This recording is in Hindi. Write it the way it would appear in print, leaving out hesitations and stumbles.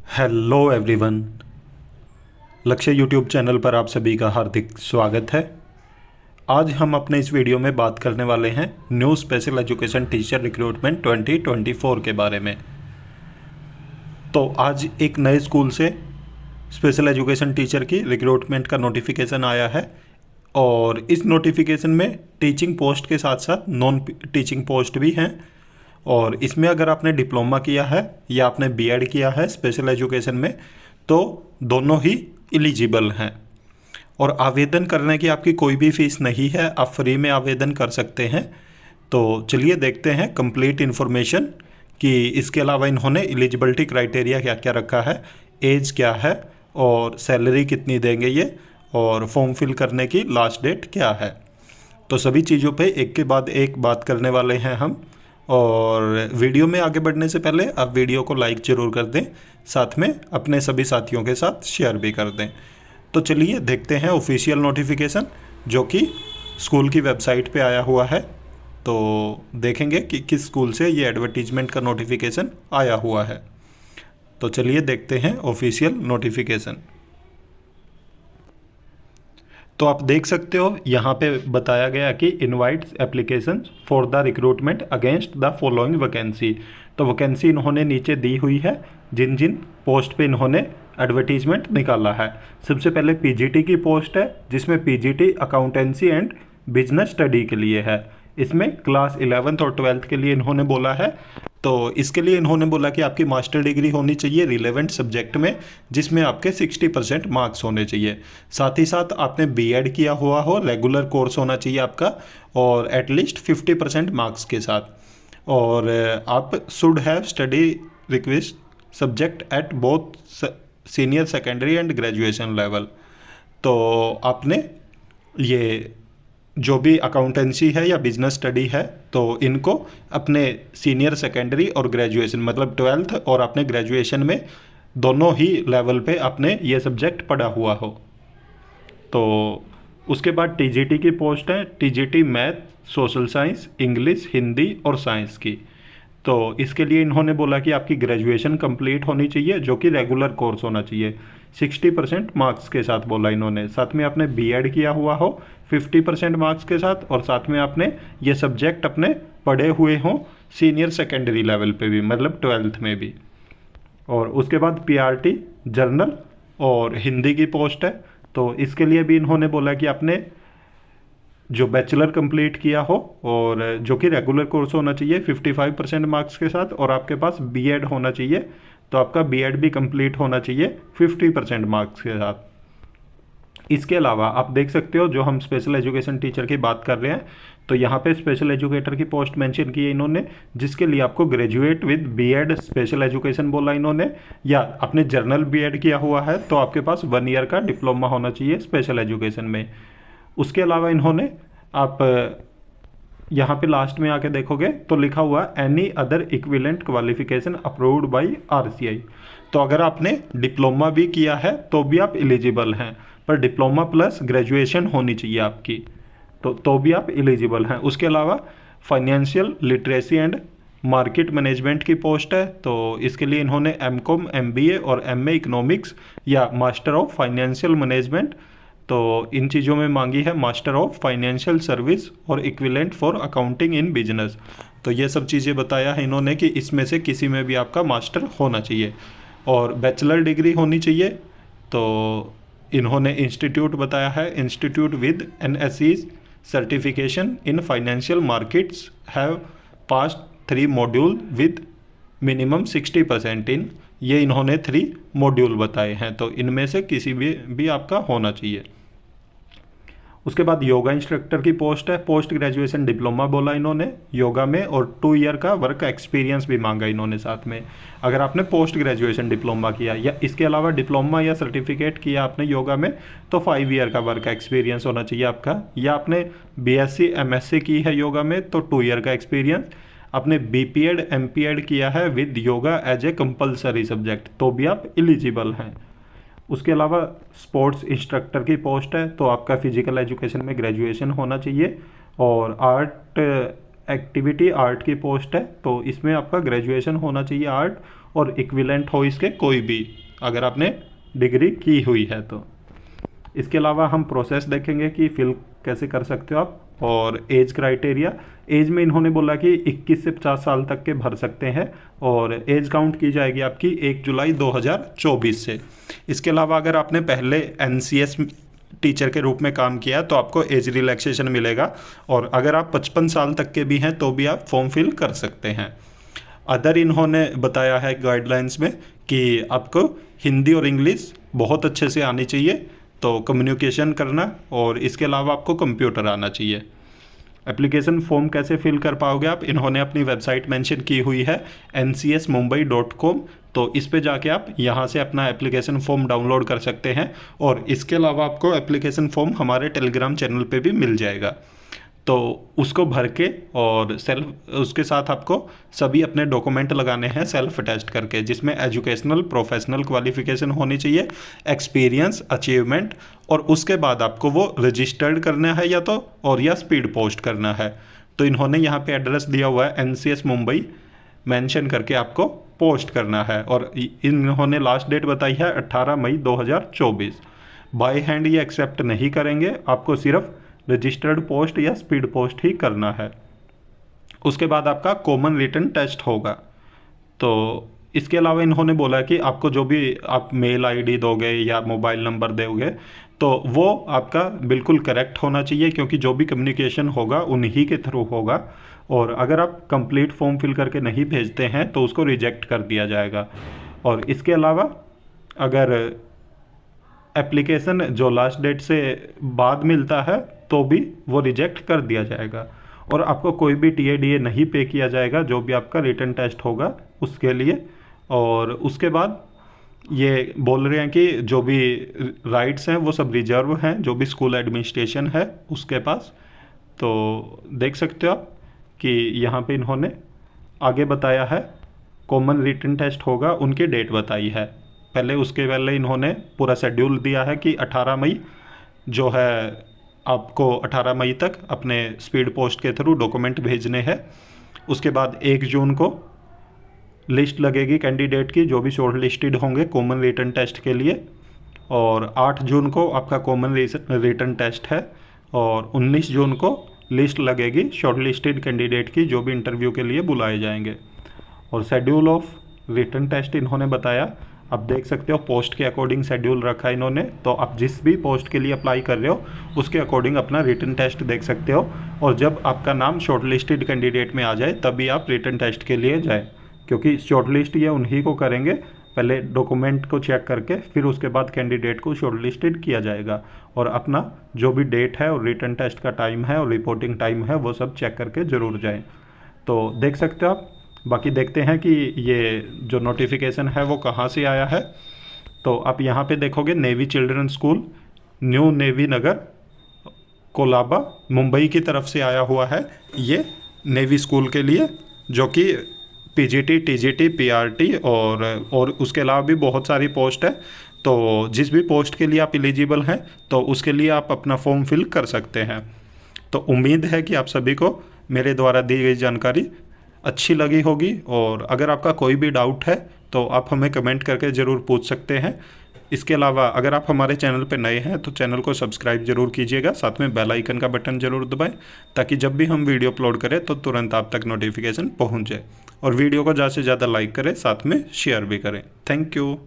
Hello everyone. लक्ष्य यूट्यूब चैनल पर आप सभी का हार्दिक स्वागत है। आज हम अपने इस वीडियो में बात करने वाले हैं new special education teacher recruitment 2024 के बारे में। तो आज एक नए स्कूल से स्पेशल एजुकेशन टीचर की रिक्रूटमेंट का नोटिफिकेशन आया है और इस नोटिफिकेशन में टीचिंग पोस्ट के साथ साथ नॉन टीचिंग पोस्ट भी हैं। और इसमें अगर आपने डिप्लोमा किया है या आपने बीएड किया है स्पेशल एजुकेशन में तो दोनों ही एलिजिबल हैं। और आवेदन करने की आपकी कोई भी फ़ीस नहीं है, आप फ्री में आवेदन कर सकते हैं। तो चलिए देखते हैं कंप्लीट इन्फॉर्मेशन कि इसके अलावा इन्होंने एलिजिबिलिटी क्राइटेरिया क्या क्या रखा है, एज क्या है और सैलरी कितनी देंगे ये, और फॉर्म फिल करने की लास्ट डेट क्या है। तो सभी चीज़ों पे एक के बाद एक बात करने वाले हैं हम। और वीडियो में आगे बढ़ने से पहले आप वीडियो को लाइक ज़रूर कर दें, साथ में अपने सभी साथियों के साथ शेयर भी कर दें। तो चलिए देखते हैं ऑफिशियल नोटिफिकेशन जो कि स्कूल की वेबसाइट पे आया हुआ है। तो देखेंगे कि किस स्कूल से ये एडवर्टीजमेंट का नोटिफिकेशन आया हुआ है। तो चलिए देखते हैं ऑफिशियल नोटिफिकेशन। तो आप देख सकते हो यहाँ पे बताया गया कि invites application for the recruitment against the following vacancy. तो वैकेंसी इन्होंने नीचे दी हुई है जिन जिन पोस्ट पे इन्होंने एडवर्टीजमेंट निकाला है। सबसे पहले पीजीटी की पोस्ट है जिसमें PGT accountancy and business study के लिए है। इसमें क्लास 11th और 12th के लिए इन्होंने बोला है। तो इसके लिए इन्होंने बोला कि आपकी मास्टर डिग्री होनी चाहिए रिलेवेंट सब्जेक्ट में जिसमें आपके 60% मार्क्स होने चाहिए। साथ ही साथ आपने बीएड किया हुआ हो, रेगुलर कोर्स होना चाहिए आपका, और एटलीस्ट 50% मार्क्स के साथ। और आप should have study request subject at both senior secondary and graduation level. तो आपने ये जो भी अकाउंटेंसी है या बिजनेस स्टडी है तो इनको अपने सीनियर सेकेंडरी और ग्रेजुएशन मतलब 12th और अपने ग्रेजुएशन में दोनों ही लेवल पे आपने ये सब्जेक्ट पढ़ा हुआ हो। तो उसके बाद टीजीटी की पोस्ट है, TGT math, social science, English, Hindi और साइंस की। तो इसके लिए इन्होंने बोला कि आपकी ग्रेजुएशन कंप्लीट होनी चाहिए जो कि रेगुलर कोर्स होना चाहिए 60% मार्क्स के साथ बोला इन्होंने। साथ में आपने बीएड किया हुआ हो 50% मार्क्स के साथ, और साथ में आपने ये सब्जेक्ट अपने पढ़े हुए हों सीनियर सेकेंडरी लेवल पे भी मतलब 12th में भी। और उसके बाद पीआरटी जर्नल और हिंदी की पोस्ट है। तो इसके लिए भी इन्होंने बोला कि आपने जो बैचलर कंप्लीट किया हो और जो कि रेगुलर कोर्स होना चाहिए 55% मार्क्स के साथ, और आपके पास बीएड होना चाहिए। तो आपका बीएड भी कंप्लीट होना चाहिए 50% मार्क्स के साथ। इसके अलावा आप देख सकते हो जो हम स्पेशल एजुकेशन टीचर की बात कर रहे हैं तो यहाँ पे स्पेशल एजुकेटर की पोस्ट मेंशन की है इन्होंने, जिसके लिए आपको graduate with B Ed special education बोला इन्होंने, या आपने जर्नल बीएड किया हुआ है तो आपके पास 1 ईयर का डिप्लोमा होना चाहिए स्पेशल एजुकेशन में। उसके अलावा इन्होंने आप यहाँ पे लास्ट में आके देखोगे तो लिखा हुआ any other equivalent qualification approved by RCI. तो अगर आपने डिप्लोमा भी किया है तो भी आप एलिजिबल हैं, पर डिप्लोमा प्लस ग्रेजुएशन होनी चाहिए आपकी, तो भी आप एलिजिबल हैं। उसके अलावा financial literacy and market management की पोस्ट है। तो इसके लिए इन्होंने एमकॉम, एमबीए और एमए इकोनॉमिक्स या मास्टर ऑफ फाइनेंशियल मैनेजमेंट, तो इन चीज़ों में मांगी है मास्टर ऑफ फाइनेंशियल सर्विस और equivalent for accounting in business. तो ये सब चीज़ें बताया है इन्होंने कि इसमें से किसी में भी आपका मास्टर होना चाहिए और बैचलर डिग्री होनी चाहिए। तो इन्होंने इंस्टीट्यूट बताया है, institute with NSE's certification in financial markets have passed 3 module with minimum 60% in. ये इन्होंने 3 मॉड्यूल बताए हैं, तो इनमें से किसी भी आपका होना चाहिए। उसके बाद योगा इंस्ट्रक्टर की पोस्ट है, पोस्ट ग्रेजुएशन डिप्लोमा बोला इन्होंने योगा में, और 2 ईयर का वर्क एक्सपीरियंस भी मांगा इन्होंने साथ में। अगर आपने पोस्ट ग्रेजुएशन डिप्लोमा किया या इसके अलावा डिप्लोमा या सर्टिफिकेट किया आपने योगा में तो 5 ईयर का वर्क एक्सपीरियंस होना चाहिए आपका, या आपने बीएससी एमएससी की है योगा में तो 2 ईयर का एक्सपीरियंस, आपने बीपीएड एमपीएड किया है with yoga as a compulsory subject तो भी आप एलिजिबल हैं। उसके अलावा स्पोर्ट्स इंस्ट्रक्टर की पोस्ट है, तो आपका फिजिकल एजुकेशन में ग्रेजुएशन होना चाहिए। और आर्ट एक्टिविटी आर्ट की पोस्ट है, तो इसमें आपका ग्रेजुएशन होना चाहिए आर्ट, और इक्विवेलेंट हो इसके कोई भी, अगर आपने डिग्री की हुई है तो। इसके अलावा हम प्रोसेस देखेंगे कि फिल कैसे कर सकते हो आप। और एज क्राइटेरिया, एज में इन्होंने बोला कि 21 से 50 साल तक के भर सकते हैं और एज काउंट की जाएगी आपकी 1 जुलाई 2024 से। इसके अलावा अगर आपने पहले NCS टीचर के रूप में काम किया तो आपको एज रिलैक्सेशन मिलेगा, और अगर आप 55 साल तक के भी हैं तो भी आप फॉर्म फिल कर सकते हैं। अदर इन्होंने बताया है गाइडलाइंस में कि आपको हिंदी और इंग्लिश बहुत अच्छे से आनी चाहिए, तो कम्युनिकेशन करना, और इसके अलावा आपको कंप्यूटर आना चाहिए। एप्लीकेशन फॉर्म कैसे फिल कर पाओगे आप, इन्होंने अपनी वेबसाइट मेंशन की हुई है ncsmumbai.com, तो इस पे जाके आप यहाँ से अपना एप्लीकेशन फॉर्म डाउनलोड कर सकते हैं। और इसके अलावा आपको एप्लीकेशन फॉर्म हमारे टेलीग्राम चैनल पे भी मिल जाएगा, तो उसको भर के और उसके साथ आपको सभी अपने डॉक्यूमेंट लगाने हैं सेल्फ अटेस्ट करके, जिसमें एजुकेशनल प्रोफेशनल क्वालिफिकेशन होनी चाहिए, एक्सपीरियंस, अचीवमेंट, और उसके बाद आपको वो रजिस्टर्ड करना है या स्पीड पोस्ट करना है। तो इन्होंने यहाँ पे एड्रेस दिया हुआ है NCS मुंबई मेंशन करके आपको पोस्ट करना है, और इन्होंने लास्ट डेट बताई है 18 मई 2024। बाय हैंड ये एक्सेप्ट नहीं करेंगे, आपको सिर्फ रजिस्टर्ड पोस्ट या स्पीड पोस्ट ही करना है। उसके बाद आपका कॉमन रिटन टेस्ट होगा। तो इसके अलावा इन्होंने बोला कि आपको जो भी आप मेल आईडी दोगे या मोबाइल नंबर दोगे तो वो आपका बिल्कुल करेक्ट होना चाहिए, क्योंकि जो भी कम्युनिकेशन होगा उन्हीं के थ्रू होगा, और अगर आप कंप्लीट फॉर्म फिल करके नहीं भेजते हैं तो उसको रिजेक्ट कर दिया जाएगा। और इसके अलावा अगर एप्लीकेशन जो लास्ट डेट से बाद मिलता है तो भी वो रिजेक्ट कर दिया जाएगा, और आपको कोई भी TADA नहीं पे किया जाएगा जो भी आपका रिटन टेस्ट होगा उसके लिए। और उसके बाद ये बोल रहे हैं कि जो भी राइट्स हैं वो सब रिजर्व हैं, जो भी स्कूल एडमिनिस्ट्रेशन है उसके पास। तो देख सकते हो आप कि यहाँ पे इन्होंने आगे बताया है कॉमन रिटन टेस्ट होगा, उनकी डेट बताई है पहले। उसके पहले इन्होंने पूरा शेड्यूल दिया है कि 18 मई जो है आपको 18 मई तक अपने स्पीड पोस्ट के थ्रू डॉक्यूमेंट भेजने हैं। उसके बाद 1 जून को लिस्ट लगेगी कैंडिडेट की जो भी शॉर्ट लिस्टेड होंगे कॉमन रिटन टेस्ट के लिए, और 8 जून को आपका कॉमन रिटन टेस्ट है, और 19 जून को लिस्ट लगेगी शॉर्ट लिस्टेड कैंडिडेट की जो भी इंटरव्यू के लिए बुलाए जाएंगे। और शेड्यूल ऑफ रिटन टेस्ट इन्होंने बताया, आप देख सकते हो पोस्ट के अकॉर्डिंग शेड्यूल रखा है इन्होंने, तो आप जिस भी पोस्ट के लिए अप्लाई कर रहे हो उसके अकॉर्डिंग अपना रिटन टेस्ट देख सकते हो, और जब आपका नाम शॉर्ट लिस्टेड कैंडिडेट में आ जाए तभी आप रिटन टेस्ट के लिए जाए, क्योंकि शॉर्ट लिस्ट ये उन्हीं को करेंगे, पहले डॉक्यूमेंट को चेक करके फिर उसके बाद कैंडिडेट को शॉर्ट लिस्टेड किया जाएगा, और अपना जो भी डेट है और रिटन टेस्ट का टाइम है और रिपोर्टिंग टाइम है वो सब चेक करके ज़रूर जाएँ। तो देख सकते हो आप। बाकी देखते हैं कि ये जो नोटिफिकेशन है वो कहाँ से आया है। तो आप यहाँ पे देखोगे Navy Children School, New Navy Nagar, Colaba, Mumbai की तरफ से आया हुआ है ये नेवी स्कूल के लिए, जो कि PGT, TGT, PRT और उसके अलावा भी बहुत सारी पोस्ट है। तो जिस भी पोस्ट के लिए आप एलिजिबल हैं तो उसके लिए आप अपना फॉर्म फिल कर सकते हैं। तो उम्मीद है कि आप सभी को मेरे द्वारा दी गई जानकारी अच्छी लगी होगी, और अगर आपका कोई भी डाउट है तो आप हमें कमेंट करके ज़रूर पूछ सकते हैं। इसके अलावा अगर आप हमारे चैनल पर नए हैं तो चैनल को सब्सक्राइब जरूर कीजिएगा, साथ में बेल आइकन का बटन जरूर दबाएं, ताकि जब भी हम वीडियो अपलोड करें तो तुरंत आप तक नोटिफिकेशन पहुंच जाए। और वीडियो को ज़्यादा से ज़्यादा लाइक करें, साथ में शेयर भी करें। Thank you.